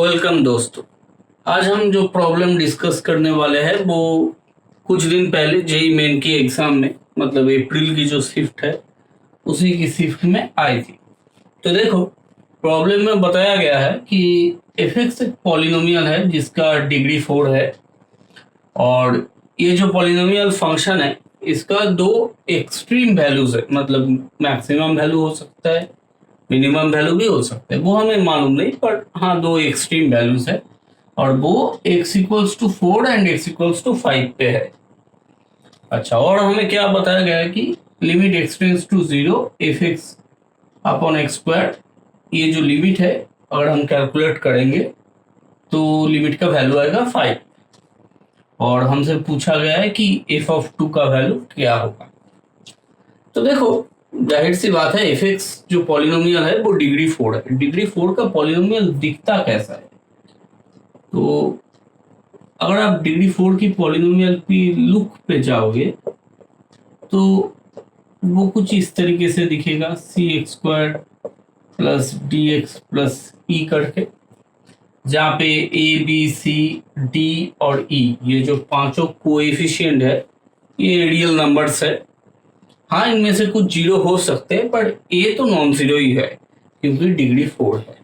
Welcome दोस्तों। आज हम जो प्रॉब्लम डिस्कस करने वाले हैं वो कुछ दिन पहले जेई मेन की एग्जाम में मतलब अप्रैल की जो शिफ्ट है उसी की शिफ्ट में आई थी। तो देखो, प्रॉब्लम में बताया गया है कि एफ(x) एक पॉलिनोमियल है जिसका डिग्री 4 है और ये जो पॉलिनोमियल फंक्शन है इसका दो एक्सट्रीम वैल्यूज है, मतलब मैक्सिमम वैल्यू हो सकता है, मिनिमम वैल्यू भी हो सकता है, वो हमें मालूम नहीं, पर हाँ दो एक्सट्रीम वैल्यूज है और वो x=4 एंड x=5 पे है। अच्छा, और हमें क्या बताया गया है कि limit x→0 f(x) upon x square, ये जो लिमिट है अगर हम कैलकुलेट करेंगे तो लिमिट का वैल्यू आएगा 5 और हमसे पूछा गया है कि f(2) का वैल्यू क्या होगा। तो देखो, जाहिर सी बात है f(x) जो पॉलिनोमियल है वो डिग्री 4 है। डिग्री 4 का पॉलिनोमियल दिखता कैसा है? तो अगर आप डिग्री 4 की पॉलिनोमियल की लुक पे जाओगे तो वो कुछ इस तरीके से दिखेगा, cx² प्लस dx प्लस ई करके, जहाँ पे a b c d और e ये जो पांचों कोएफिशिएंट है ये रियल नंबर्स है। हाँ, इनमें से कुछ जीरो हो सकते हैं पर a तो नॉन जीरो ही है क्योंकि डिग्री 4 है।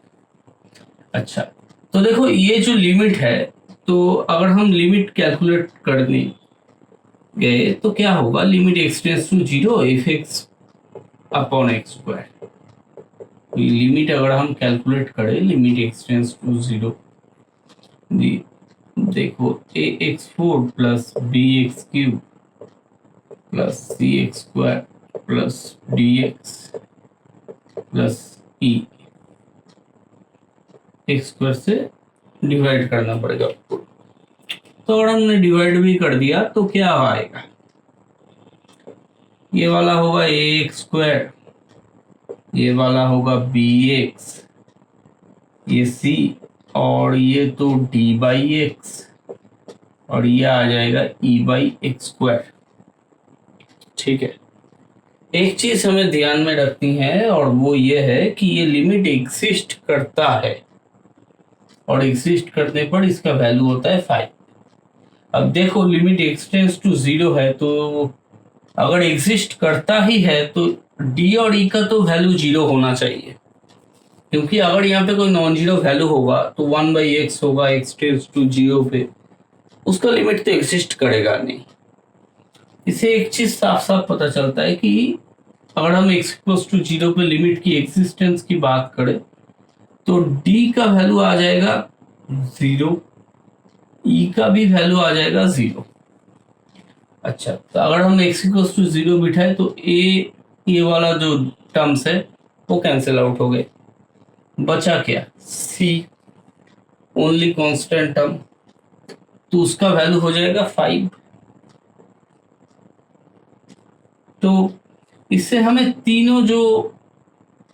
अच्छा, तो देखो ये जो लिमिट है, तो अगर हम लिमिट कैलकुलेट करने गए तो क्या होगा, limit x→0 f(x) upon x square. Limit अगर हम कैलकुलेट करें, लिमिट x→0 देखो ax4 plus bx³ plus cx² plus dx plus e, x square से डिवाइड करना पड़ेगा। तो अगर हमने डिवाइड भी कर दिया तो क्या आएगा, ये वाला होगा ax², ये वाला होगा bx, ये c और ये तो d/x और ये आ जाएगा e/x²। ठीक है, एक चीज हमें ध्यान में रखनी है और वो ये है कि ये लिमिट एग्जिस्ट करता है और एग्जिस्ट करने पर इसका वैल्यू होता है 5। अब देखो, लिमिट x→0 है तो अगर एग्जिस्ट करता ही है तो d और e का तो वैल्यू जीरो होना चाहिए, क्योंकि अगर यहाँ पे कोई नॉन जीरो वैल्यू होगा तो 1/x होगा x→0 पे, उसका लिमिट तो एग्जिस्ट करेगा नहीं। इससे एक चीज साफ साफ पता चलता है कि अगर हम x=0 पे लिमिट की एग्जिस्टेंस की बात करें तो d का वैल्यू आ जाएगा 0, e का भी वैल्यू आ जाएगा 0। अच्छा, तो अगर हम x=0 बिठाए तो ये वाला जो टर्म्स है वो कैंसिल आउट हो गए, बचा क्या, c ओनली कांस्टेंट टर्म, तो उसका वैल्यू हो जाएगा 5। तो इससे हमें तीनों जो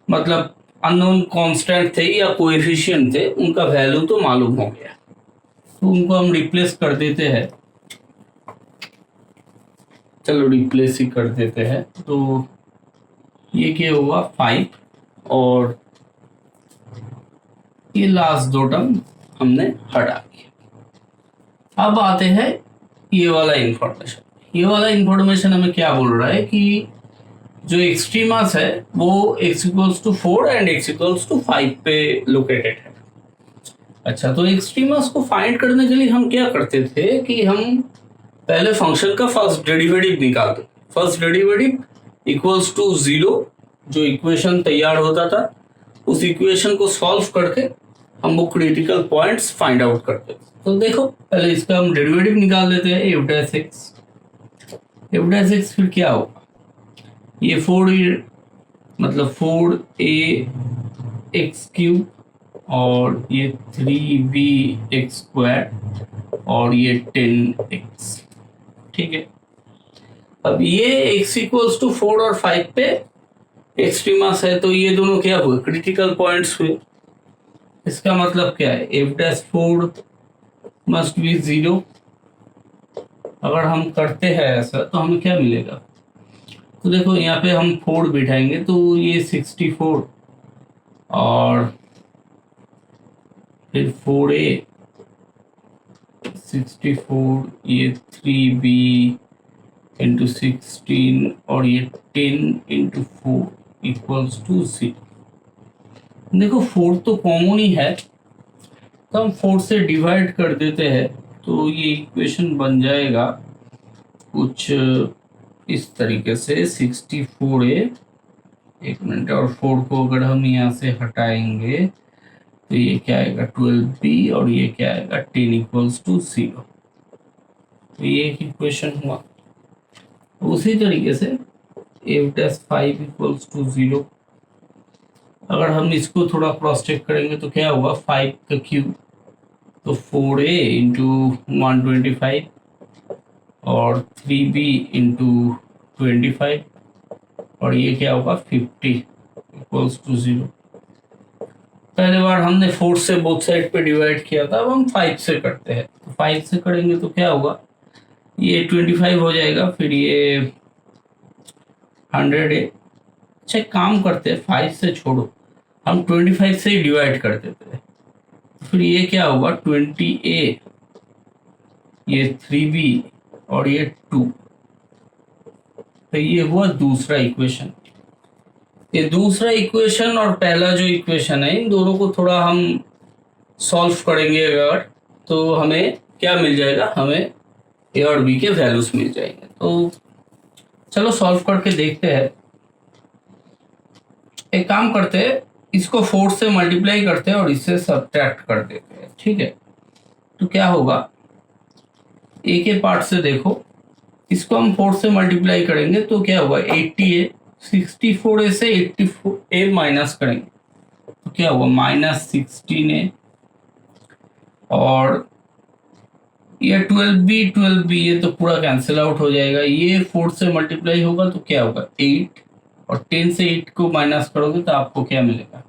मतलब अननोन कांस्टेंट थे या कोएफिशिएंट थे उनका वैल्यू तो मालूम हो गया, तो उनको हम रिप्लेस कर देते हैं। चलो रिप्लेस ही कर देते हैं। तो ये क्या हुआ, 5 और ये लास्ट दो टर्म हमने हटा दिया। अब आते हैं ये वाला इंफॉर्मेशन। ये वाला इंफॉर्मेशन हमें क्या बोल रहा है कि जो एक्सट्रीमास है वो x=4 एंड x=5 पे लोकेटेड है। अच्छा, तो एक्सट्रीमास को फाइंड करने के लिए हम क्या करते थे कि हम पहले फंक्शन का फर्स्ट डेरिवेटिव निकालते। फर्स्ट डेरिवेटिव इक्वल्स टू 0, जो इक्वेशन तैयार होता था उस इक्वेशन को सॉल्व करके हम वो क्रिटिकल पॉइंट्स फाइंड आउट करते थे। तो देखो, पहले इसका हम डेरिवेटिव निकाल देते हैं, f(x) फिर क्या होगा, ये 4 मतलब 4ax³ और ये 3bx² और ये 10x। ठीक है, अब ये x=4 और 5 पे एक्सट्रीमास है तो ये दोनों क्या हुए, क्रिटिकल पॉइंट्स हुए। इसका मतलब क्या है, f(4) मस्ट बी 0। अगर हम करते हैं ऐसा तो हमें क्या मिलेगा, तो देखो यहाँ पे हम 4 बिठाएंगे तो ये 64 और फिर 4a 64, ये 3b इंटू 16 और ये 10 इंटू 4 इक्वल्स टू 0। देखो 4 तो कॉमन ही है, तो हम 4 से डिवाइड कर देते हैं, तो ये इक्वेशन बन जाएगा कुछ इस तरीके से 64a, एक मिनट, और 4 को अगर हम यहाँ से हटाएंगे तो ये क्या आएगा 12b और ये क्या आएगा 10 इक्वल्स टू 0। तो ये एक इक्वेशन हुआ। उसी तरीके से f'5 इक्वल्स टू 0, अगर हम इसको थोड़ा क्रॉस चेक करेंगे तो क्या होगा 5 का क्यूब, तो 4a इंटू 125 और 3b इंटू 25 और ये क्या होगा 50 इक्वल्स टू 0। पहले बार हमने 4 से बोथ साइड पे डिवाइड किया था, अब हम 5 से करते हैं। तो 5 से करेंगे तो क्या होगा, ये 25 हो जाएगा, फिर ये 100 है। अच्छा काम करते हैं, 5 से छोड़ो, हम 25 से ही डिवाइड कर देते हैं। फिर ये क्या होगा 20a, ये 3b और ये 2। तो ये हुआ दूसरा इक्वेशन। ये दूसरा इक्वेशन और पहला जो इक्वेशन है, इन दोनों को थोड़ा हम सॉल्व करेंगे अगर, तो हमें क्या मिल जाएगा, हमें a और b के वैल्यूज मिल जाएंगे। तो चलो सॉल्व करके देखते हैं। एक काम करते हैं, इसको 4 से मल्टीप्लाई करते हैं और इससे सब्ट्रैक्ट कर देते हैं, ठीक है। तो क्या होगा, a के पार्ट से देखो, इसको हम 4 से मल्टीप्लाई करेंगे तो क्या होगा 80a, 64a से 84a माइनस करेंगे तो क्या होगा -16a, और ये 12b ये तो पूरा कैंसिल आउट हो जाएगा। ये 4 से मल्टीप्लाई होगा तो क्या होगा 8, और 10 से 8 को माइनस करोगे तो आपको क्या मिलेगा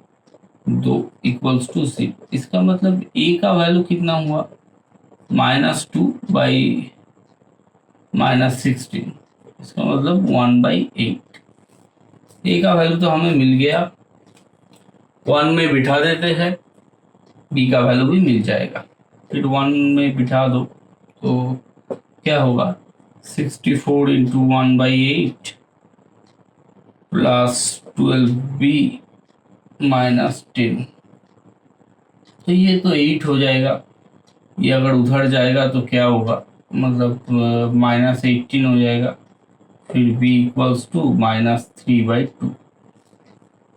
2 इक्वल्स टू 0। इसका मतलब a का वैल्यू कितना हुआ -2 बाई -16, इसका मतलब 1/8। a का वैल्यू तो हमें मिल गया, 1 में बिठा देते हैं, b का वैल्यू भी मिल जाएगा। फिर 1 में बिठा दो तो क्या होगा 64 इंटू 1/8 प्लस 12b माइनस 10, तो ये तो 8 हो जाएगा। ये अगर उधर जाएगा तो क्या होगा, मतलब -18 हो जाएगा, फिर b इक्वल्स टू -3/2,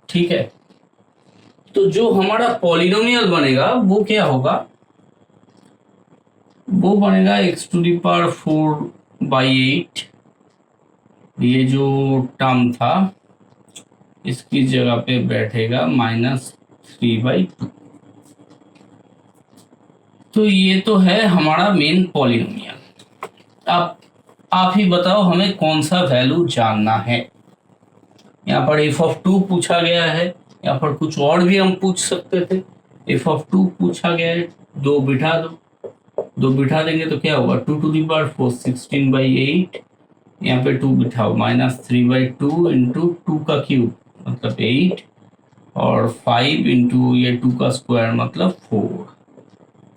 ठीक है। तो जो हमारा पॉलिनोमियल बनेगा वो क्या होगा, वो बनेगा x⁴/8। ये जो टर्म था इसकी जगह पे बैठेगा -3/2। तो ये तो है हमारा मेन पॉलिनोमियल। अब आप ही बताओ हमें कौन सा वैल्यू जानना है। यहाँ पर f(2) पूछा गया है, यहाँ पर कुछ और भी हम पूछ सकते थे। f(2) पूछा गया है, 2 बिठा दो, 2 बिठा देंगे तो क्या होगा 2⁴ 16/8, यहाँ पे 2 बिठाओ -3/2 इंटू 2 का क्यूब मतलब 8 और 5 इंटू ये 2 का स्क्वायर मतलब 4।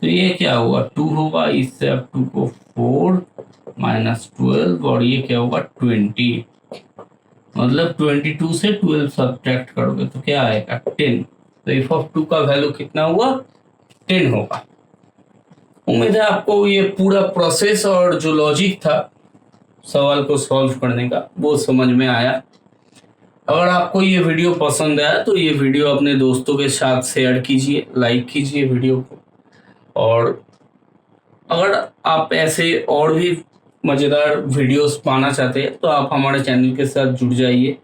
तो ये क्या होगा 2 होगा, इससे अब 2 को 4 -12 और ये क्या होगा 20, मतलब 22 से 12 सब्ट्रैक्ट करोगे तो क्या आएगा 10। तो f(2) का वैल्यू कितना हुआ 10 होगा। उम्मीद है आपको ये पूरा प्रोसेस और जो लॉजिक था सवाल को सॉल्व करने का वो समझ में आया। अगर आपको ये वीडियो पसंद आया तो ये वीडियो अपने दोस्तों के साथ शेयर कीजिए, लाइक कीजिए वीडियो को, और अगर आप ऐसे और भी मज़ेदार वीडियोस पाना चाहते हैं तो आप हमारे चैनल के साथ जुड़ जाइए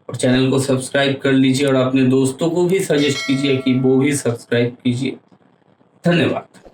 और चैनल को सब्सक्राइब कर लीजिए और अपने दोस्तों को भी सजेस्ट कीजिए कि वो भी सब्सक्राइब कीजिए। धन्यवाद।